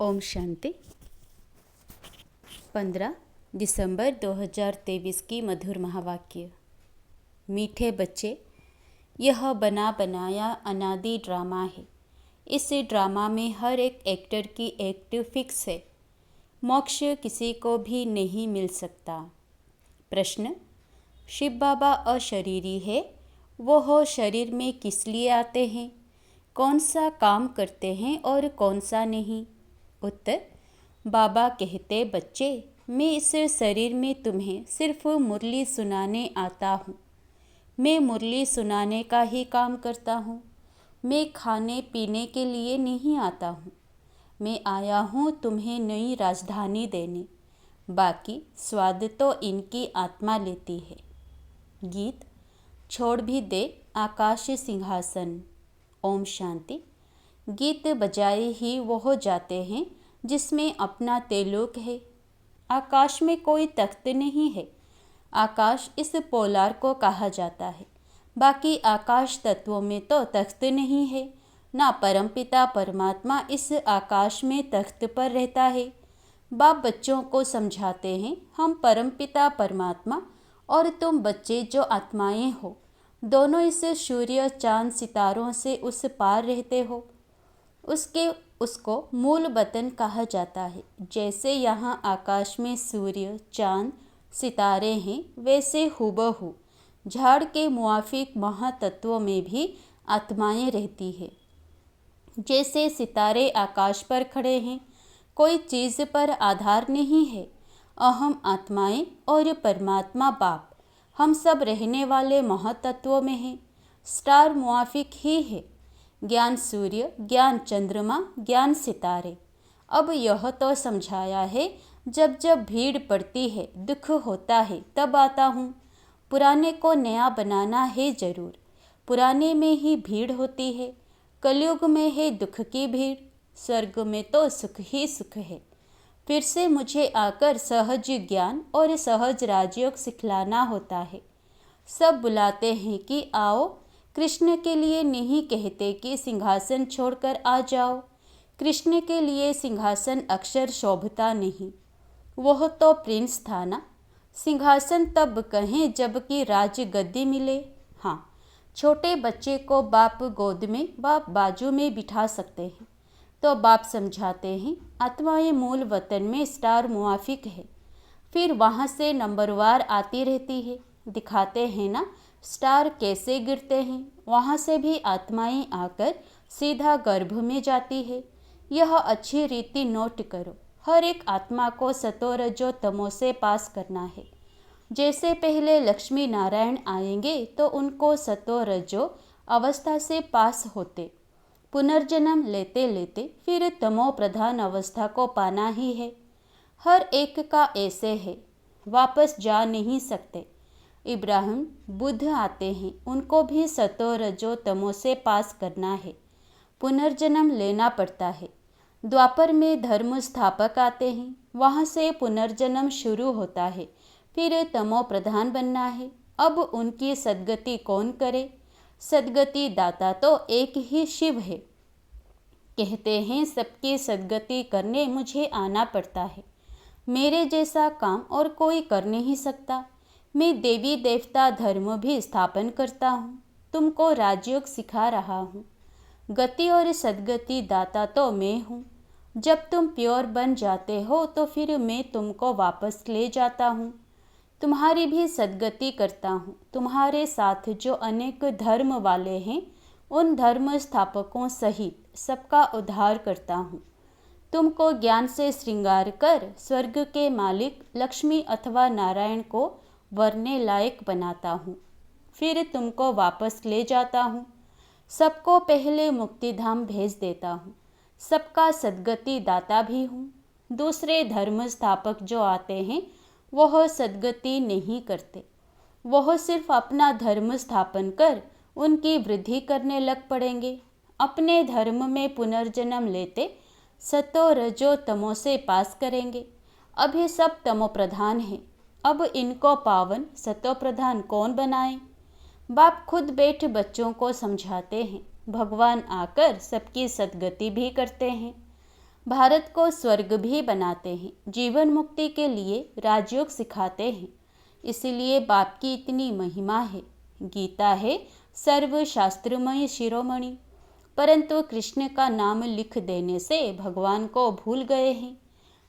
ओम शांति। 15 दिसंबर 2023 की मधुर महावाक्य। मीठे बच्चे, यह बना बनाया अनादि ड्रामा है। इस ड्रामा में हर एक एक्टर की एक्ट फिक्स है। मोक्ष किसी को भी नहीं मिल सकता। प्रश्न: शिव बाबा अशरीरी है, वो शरीर में किस लिए आते हैं? कौन सा काम करते हैं और कौन सा नहीं? उत्तर: बाबा कहते, बच्चे, मैं इस शरीर में तुम्हें सिर्फ मुरली सुनाने आता हूँ। मैं मुरली सुनाने का ही काम करता हूँ। मैं खाने पीने के लिए नहीं आता हूँ। मैं आया हूँ तुम्हें नई राजधानी देने। बाकी स्वाद तो इनकी आत्मा लेती है। गीत: छोड़ भी दे आकाश सिंहासन। ओम शांति। गीत बजाए ही वो जाते हैं जिसमें अपना तेलुक है। आकाश में कोई तख्त नहीं है। आकाश इस पोलार को कहा जाता है। बाकी आकाश तत्वों में तो तख्त नहीं है। ना परमपिता परमात्मा इस आकाश में तख्त पर रहता है। बाप बच्चों को समझाते हैं, हम परमपिता परमात्मा और तुम बच्चे जो आत्माएं हो, दोनों इस सूर्य चांद सितारों से उस पार रहते हो। उसको मूल वतन कहा जाता है। जैसे यहाँ आकाश में सूर्य चांद सितारे हैं, वैसे हुबहू झाड़ के मुआफिक महातत्वों में भी आत्माएं रहती है। जैसे सितारे आकाश पर खड़े हैं, कोई चीज़ पर आधार नहीं है। अहम आत्माएं और परमात्मा बाप, हम सब रहने वाले महातत्वों में हैं। स्टार मुआफिक ही है। ज्ञान सूर्य, ज्ञान चंद्रमा, ज्ञान सितारे। अब यह तो समझाया है, जब जब भीड़ पड़ती है, दुख होता है, तब आता हूँ। पुराने को नया बनाना है जरूर। पुराने में ही भीड़ होती है। कलयुग में है दुख की भीड़। स्वर्ग में तो सुख ही सुख है। फिर से मुझे आकर सहज ज्ञान और सहज राजयोग सिखलाना होता है। सब बुलाते हैं कि आओ। कृष्ण के लिए नहीं कहते कि सिंहासन छोड़कर आ जाओ। कृष्ण के लिए सिंहासन अक्षर शोभता नहीं। वह तो प्रिंस था ना। सिंहासन तब कहें जबकि राज गद्दी मिले। हाँ, छोटे बच्चे को बाप गोद में, बाप बाजू में बिठा सकते हैं। तो बाप समझाते हैं, आत्माएं मूल वतन में स्टार मुआफिक है। फिर वहाँ से नंबरवार आती रहती है। दिखाते हैं ना स्टार कैसे गिरते हैं। वहाँ से भी आत्माएं आकर सीधा गर्भ में जाती है। यह अच्छी रीति नोट करो। हर एक आत्मा को सतो रजो तमो से पास करना है। जैसे पहले लक्ष्मी नारायण आएंगे तो उनको सतो रजो अवस्था से पास होते, पुनर्जन्म लेते लेते फिर तमो प्रधान अवस्था को पाना ही है। हर एक का ऐसे है, वापस जा नहीं सकते। इब्राहिम बुद्ध आते हैं, उनको भी सतो रजो तमो से पास करना है। पुनर्जन्म लेना पड़ता है। द्वापर में धर्म स्थापक आते हैं, वहाँ से पुनर्जन्म शुरू होता है। फिर तमो प्रधान बनना है। अब उनकी सद्गति कौन करे? सद्गति दाता तो एक ही शिव है। कहते हैं सबकी सद्गति करने मुझे आना पड़ता है। मेरे जैसा काम और कोई कर नहीं सकता। मैं देवी देवता धर्म भी स्थापन करता हूँ। तुमको राजयोग सिखा रहा हूँ। गति और सद्गति दाता तो मैं हूँ। जब तुम प्योर बन जाते हो तो फिर मैं तुमको वापस ले जाता हूँ। तुम्हारी भी सद्गति करता हूँ। तुम्हारे साथ जो अनेक धर्म वाले हैं, उन धर्म स्थापकों सहित सबका उद्धार करता हूँ। तुमको ज्ञान से श्रृंगार कर स्वर्ग के मालिक लक्ष्मी अथवा नारायण को वरने लायक बनाता हूँ। फिर तुमको वापस ले जाता हूँ। सबको पहले मुक्तिधाम भेज देता हूँ। सबका सद्गति दाता भी हूँ। दूसरे धर्म स्थापक जो आते हैं, वह सद्गति नहीं करते। वह सिर्फ अपना धर्म स्थापन कर उनकी वृद्धि करने लग पड़ेंगे। अपने धर्म में पुनर्जन्म लेते सतो रजो तमो से पास करेंगे। अभी सब तमो प्रधान हैं। अब इनको पावन सतो प्रधान कौन बनाए? बाप खुद बैठ बच्चों को समझाते हैं। भगवान आकर सबकी सद्गति भी करते हैं। भारत को स्वर्ग भी बनाते हैं, जीवन मुक्ति के लिए राजयोग सिखाते हैं। इसलिए बाप की इतनी महिमा है। गीता है सर्वशास्त्रमय शिरोमणि, परंतु कृष्ण का नाम लिख देने से भगवान को भूल गए हैं।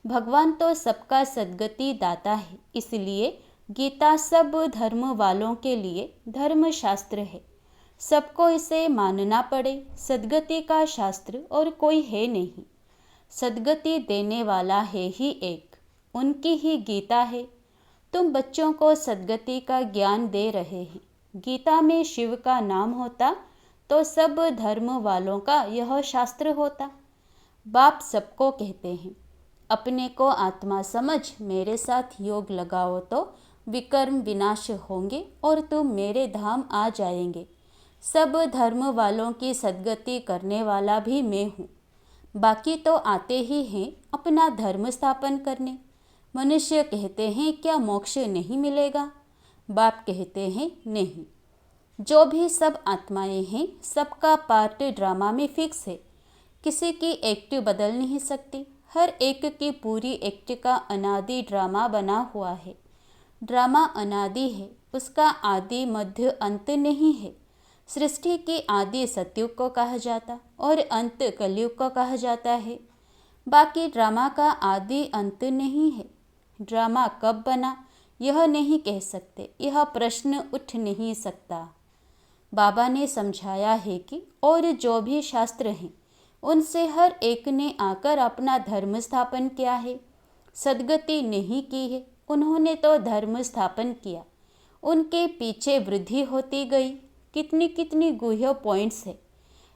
भगवान तो सबका सद्गति दाता है, इसलिए गीता सब धर्म वालों के लिए धर्म शास्त्र है। सबको इसे मानना पड़े। सद्गति का शास्त्र और कोई है नहीं। सद्गति देने वाला है ही एक, उनकी ही गीता है। तुम बच्चों को सद्गति का ज्ञान दे रहे हैं। गीता में शिव का नाम होता तो सब धर्म वालों का यह शास्त्र होता। बाप सबको कहते हैं, अपने को आत्मा समझ मेरे साथ योग लगाओ तो विकर्म विनाश होंगे और तुम मेरे धाम आ जाएंगे। सब धर्म वालों की सद्गति करने वाला भी मैं हूँ। बाकी तो आते ही हैं अपना धर्म स्थापन करने। मनुष्य कहते हैं क्या मोक्ष नहीं मिलेगा? बाप कहते हैं नहीं। जो भी सब आत्माएं हैं सबका पार्ट ड्रामा में फिक्स है। किसी की एक्ट बदल नहीं सकती। हर एक की पूरी एक्ट का अनादि ड्रामा बना हुआ है। ड्रामा अनादि है, उसका आदि मध्य अंत नहीं है। सृष्टि की आदि सतयुग को कहा जाता और अंत कलयुग को कहा जाता है। बाकी ड्रामा का आदि अंत नहीं है। ड्रामा कब बना यह नहीं कह सकते, यह प्रश्न उठ नहीं सकता। बाबा ने समझाया है कि और जो भी शास्त्र हैं उनसे हर एक ने आकर अपना धर्म स्थापन किया है। सद्गति नहीं की है, उन्होंने तो धर्म स्थापन किया। उनके पीछे वृद्धि होती गई। कितनी कितनी गुह्य पॉइंट्स है।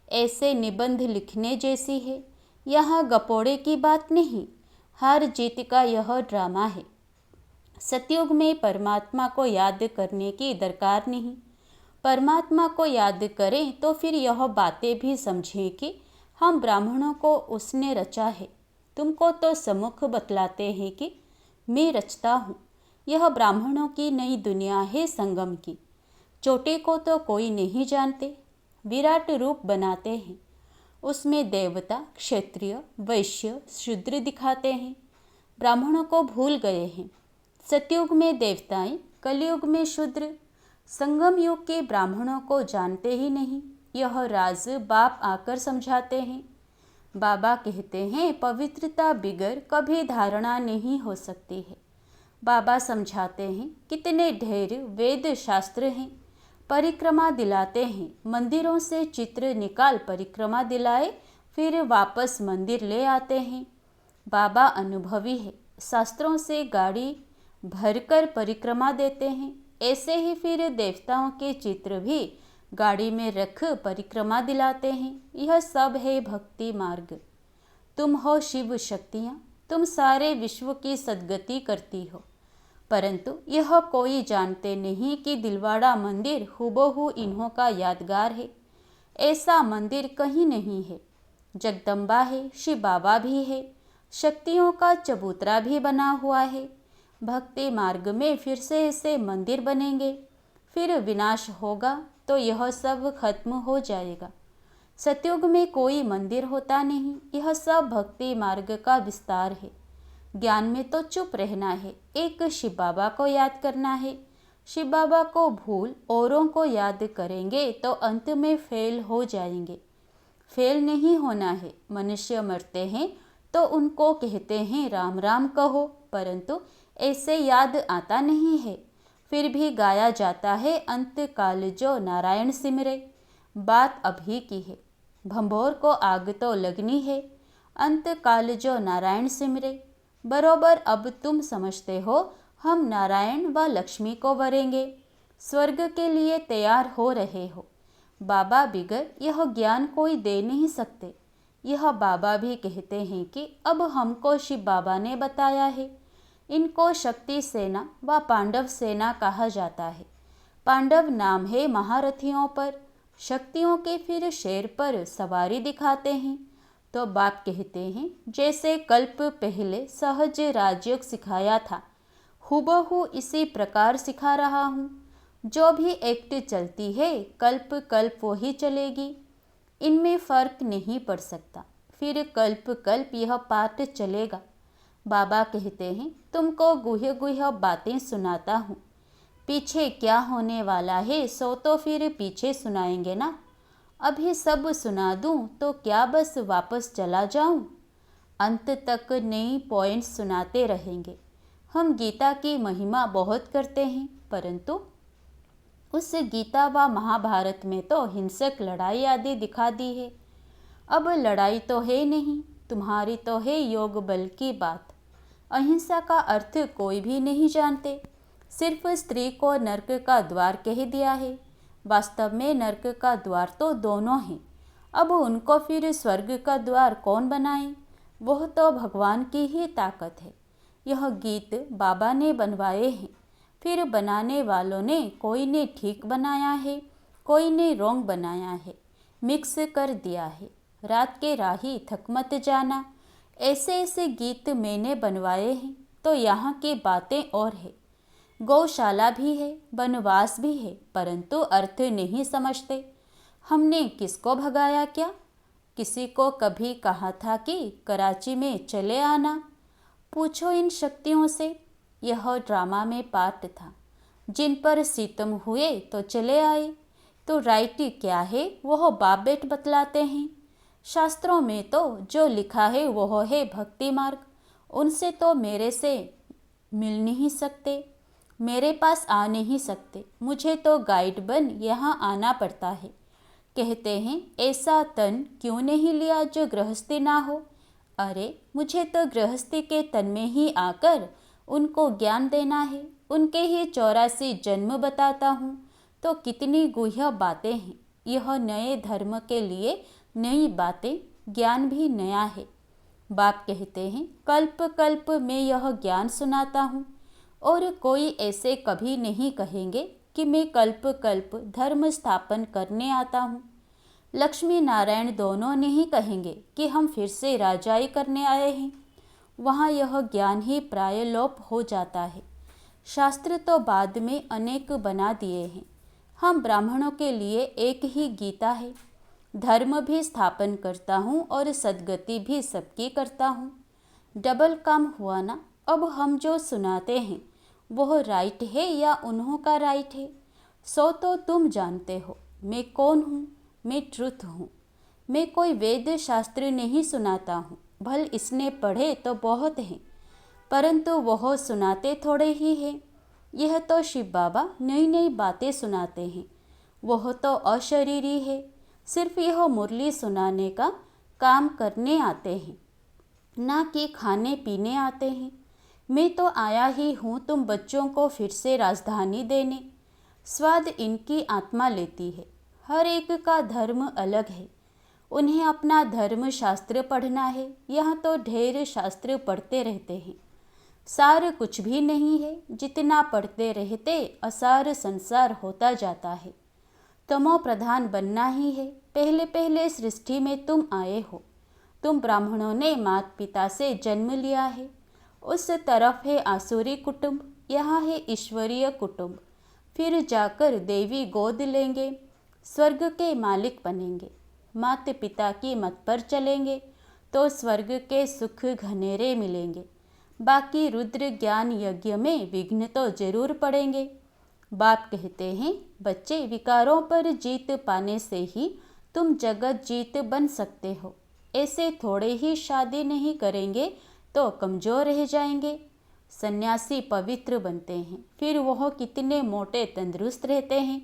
ऐसे निबंध लिखने जैसी है। यहाँ गपोड़े की बात नहीं, हार जीत का यह ड्रामा है। सतयुग में परमात्मा को याद करने की दरकार नहीं। परमात्मा को याद करें तो फिर यह बातें भी समझें कि हम ब्राह्मणों को उसने रचा है। तुमको तो सम्मुख बतलाते हैं कि मैं रचता हूँ। यह ब्राह्मणों की नई दुनिया है संगम की। चोटी को तो कोई नहीं जानते। विराट रूप बनाते हैं, उसमें देवता, क्षत्रिय, वैश्य, शूद्र दिखाते हैं। ब्राह्मणों को भूल गए हैं। सतयुग में देवताएं, कलयुग में शूद्र। संगम युग के ब्राह्मणों को जानते ही नहीं। यह राज बाप आकर समझाते हैं। बाबा कहते हैं पवित्रता बिगर कभी धारणा नहीं हो सकती है। बाबा समझाते हैं कितने ढेर वेद शास्त्र हैं। परिक्रमा दिलाते हैं, मंदिरों से चित्र निकाल परिक्रमा दिलाए, फिर वापस मंदिर ले आते हैं। बाबा अनुभवी है, शास्त्रों से गाड़ी भरकर परिक्रमा देते हैं। ऐसे ही फिर देवताओं के चित्र भी गाड़ी में रख परिक्रमा दिलाते हैं। यह सब है भक्ति मार्ग। तुम हो शिव शक्तियाँ, तुम सारे विश्व की सद्गति करती हो, परंतु यह कोई जानते नहीं कि दिलवाड़ा मंदिर हूबहू इन्हों का यादगार है। ऐसा मंदिर कहीं नहीं है। जगदम्बा है, शिव बाबा भी है, शक्तियों का चबूतरा भी बना हुआ है। भक्ति मार्ग में फिर से ऐसे मंदिर बनेंगे, फिर विनाश होगा तो यह सब खत्म हो जाएगा। सतयुग में कोई मंदिर होता नहीं। यह सब भक्ति मार्ग का विस्तार है। ज्ञान में तो चुप रहना है, एक शिव बाबा को याद करना है। शिव बाबा को भूल औरों को याद करेंगे तो अंत में फेल हो जाएंगे। फेल नहीं होना है। मनुष्य मरते हैं तो उनको कहते हैं राम राम कहो, परंतु ऐसे याद आता नहीं है। फिर भी गाया जाता है अंत काल जो नारायण सिमरे। बात अभी की है, भंभोर को आग तो लगनी है। अंत काल जो नारायण सिमरे। बरोबर अब तुम समझते हो हम नारायण व लक्ष्मी को वरेंगे, स्वर्ग के लिए तैयार हो रहे हो। बाबा बिगर यह ज्ञान कोई दे नहीं सकते। यह बाबा भी कहते हैं कि अब हमको शिव बाबा ने बताया है। इनको शक्ति सेना व पांडव सेना कहा जाता है। पांडव नाम है महारथियों पर, शक्तियों के फिर शेर पर सवारी दिखाते हैं। तो बाप कहते हैं जैसे कल्प पहले सहज राजयोग सिखाया था, हूबहू इसी प्रकार सिखा रहा हूँ। जो भी एक्ट चलती है कल्प कल्प वही चलेगी। इनमें फर्क नहीं पड़ सकता। फिर कल्प कल्प यह पाठ चलेगा। बाबा कहते हैं, तुमको गुह्य गुह्य बातें सुनाता हूँ, पीछे क्या होने वाला है सो तो फिर पीछे सुनाएंगे ना। अभी सब सुना दूँ तो क्या बस वापस चला जाऊँ? अंत तक नई पॉइंट्स सुनाते रहेंगे। हम गीता की महिमा बहुत करते हैं, परंतु उस गीता व महाभारत में तो हिंसक लड़ाई आदि दिखा दी है। अब लड़ाई तो है नहीं, तुम्हारी तो है योग बल की बात। अहिंसा का अर्थ कोई भी नहीं जानते, सिर्फ स्त्री को नरक का द्वार कह दिया है। वास्तव में नरक का द्वार तो दोनों हैं। अब उनको फिर स्वर्ग का द्वार कौन बनाए? वह तो भगवान की ही ताकत है। यह गीत बाबा ने बनवाए हैं, फिर बनाने वालों ने कोई ने ठीक बनाया है, कोई ने रोंग बनाया है, मिक्स कर दिया है। रात के राही थक मत जाना, ऐसे ऐसे गीत मैंने बनवाए हैं। तो यहाँ की बातें और है, गौशाला भी है, वनवास भी है, परंतु अर्थ नहीं समझते। हमने किसको भगाया क्या? किसी को कभी कहा था कि कराची में चले आना? पूछो इन शक्तियों से। यह ड्रामा में पार्ट था, जिन पर सितम हुए तो चले आए। तो राइट क्या है वह बाप बेट बतलाते हैं। शास्त्रों में तो जो लिखा है वह है भक्ति मार्ग। उनसे तो मेरे से मिल नहीं सकते, मेरे पास आ नहीं सकते। मुझे तो गाइड बन यहाँ आना पड़ता है। कहते हैं ऐसा तन क्यों नहीं लिया जो गृहस्थी ना हो। अरे मुझे तो गृहस्थी के तन में ही आकर उनको ज्ञान देना है। उनके ही 84 जन्म बताता हूँ। तो कितनी गुह्य बातें हैं। यह नए धर्म के लिए नई बातें, ज्ञान भी नया है। बाप कहते हैं कल्प कल्प में यह ज्ञान सुनाता हूँ, और कोई ऐसे कभी नहीं कहेंगे कि मैं कल्प कल्प धर्म स्थापन करने आता हूँ। लक्ष्मी नारायण दोनों नहीं कहेंगे कि हम फिर से राजाई करने आए हैं। वहाँ यह ज्ञान ही प्राय लोप हो जाता है। शास्त्र तो बाद में अनेक बना दिए हैं। हम ब्राह्मणों के लिए एक ही गीता है। धर्म भी स्थापन करता हूँ और सद्गति भी सबकी करता हूँ। डबल काम हुआ ना। अब हम जो सुनाते हैं वह राइट है या उन्हों का राइट है, सो तो तुम जानते हो। मैं कौन हूँ? मैं ट्रुथ हूँ। मैं कोई वेद शास्त्र नहीं सुनाता हूँ। भल इसने पढ़े तो बहुत हैं, परंतु वह सुनाते थोड़े ही हैं। यह तो शिव बाबा नई नई बातें सुनाते हैं। वह तो अशरीरी है, सिर्फ यह मुरली सुनाने का काम करने आते हैं, ना कि खाने पीने आते हैं। मैं तो आया ही हूँ तुम बच्चों को फिर से राजधानी देने। स्वाद इनकी आत्मा लेती है। हर एक का धर्म अलग है। उन्हें अपना धर्म शास्त्र पढ़ना है। यहाँ तो ढेर शास्त्र पढ़ते रहते हैं, सार कुछ भी नहीं है। जितना पढ़ते रहते असार संसार होता जाता है। तमो प्रधान बनना ही है। पहले पहले सृष्टि में तुम आए हो। तुम ब्राह्मणों ने माता पिता से जन्म लिया है। उस तरफ है आसुरी कुटुंब, यहाँ है ईश्वरीय कुटुंब। फिर जाकर देवी गोद लेंगे, स्वर्ग के मालिक बनेंगे। माता पिता की मत पर चलेंगे तो स्वर्ग के सुख घनेरे मिलेंगे। बाकी रुद्र ज्ञान यज्ञ में विघ्न तो जरूर पड़ेंगे। बाप कहते हैं बच्चे, विकारों पर जीत पाने से ही तुम जगत जीत बन सकते हो। ऐसे थोड़े ही शादी नहीं करेंगे तो कमज़ोर रह जाएंगे। सन्यासी पवित्र बनते हैं, फिर वह कितने मोटे तंदुरुस्त रहते हैं।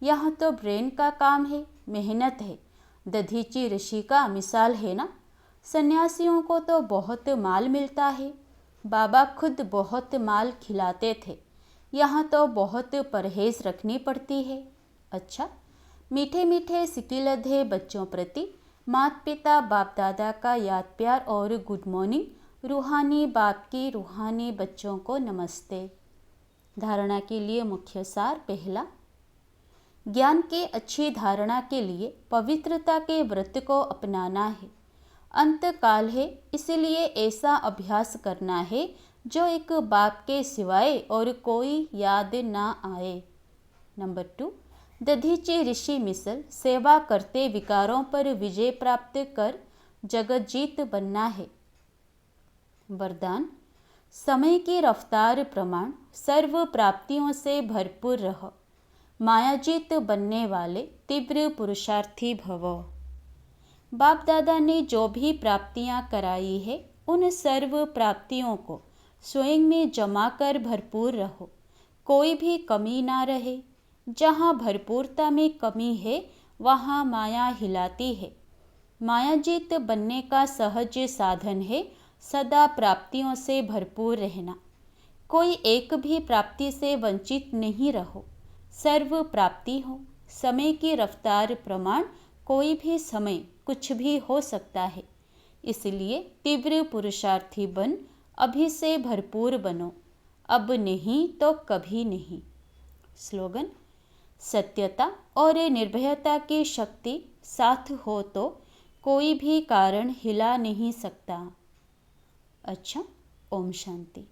यहाँ तो ब्रेन का काम है, मेहनत है। दधीची ऋषि का मिसाल है ना। सन्यासियों को तो बहुत माल मिलता है। बाबा खुद बहुत माल खिलाते थे। यहाँ तो बहुत परहेज रखनी पड़ती है। अच्छा, मीठे मीठे सिकिलधे बच्चों प्रति माता पिता बाप दादा का याद प्यार और गुड मॉर्निंग। रूहानी बाप की रूहानी बच्चों को नमस्ते। धारणा के लिए मुख्य सार। पहला, ज्ञान के अच्छी धारणा के लिए पवित्रता के व्रत को अपनाना है। अंत काल है, इसलिए ऐसा अभ्यास करना है जो एक बाप के सिवाय और कोई याद ना आए। नंबर 2, दधीची ऋषि मिसल सेवा करते विकारों पर विजय प्राप्त कर जगजीत बनना है। वरदान, समय की रफ्तार प्रमाण सर्व प्राप्तियों से भरपूर रह, मायाजीत बनने वाले तीव्र पुरुषार्थी भव। बाप दादा ने जो भी प्राप्तियां कराई है उन सर्व प्राप्तियों को स्वयं में जमा कर भरपूर रहो, कोई भी कमी ना रहे। जहाँ भरपूरता में कमी है वहाँ माया हिलाती है। मायाजीत बनने का सहज साधन है सदा प्राप्तियों से भरपूर रहना। कोई एक भी प्राप्ति से वंचित नहीं रहो, सर्व प्राप्ति हो। समय की रफ्तार प्रमाण कोई भी समय कुछ भी हो सकता है, इसलिए तीव्र पुरुषार्थी बन अभी से भरपूर बनो, अब नहीं तो कभी नहीं। स्लोगन, सत्यता और निर्भयता की शक्ति साथ हो तो कोई भी कारण हिला नहीं सकता। अच्छा, ओम शांति।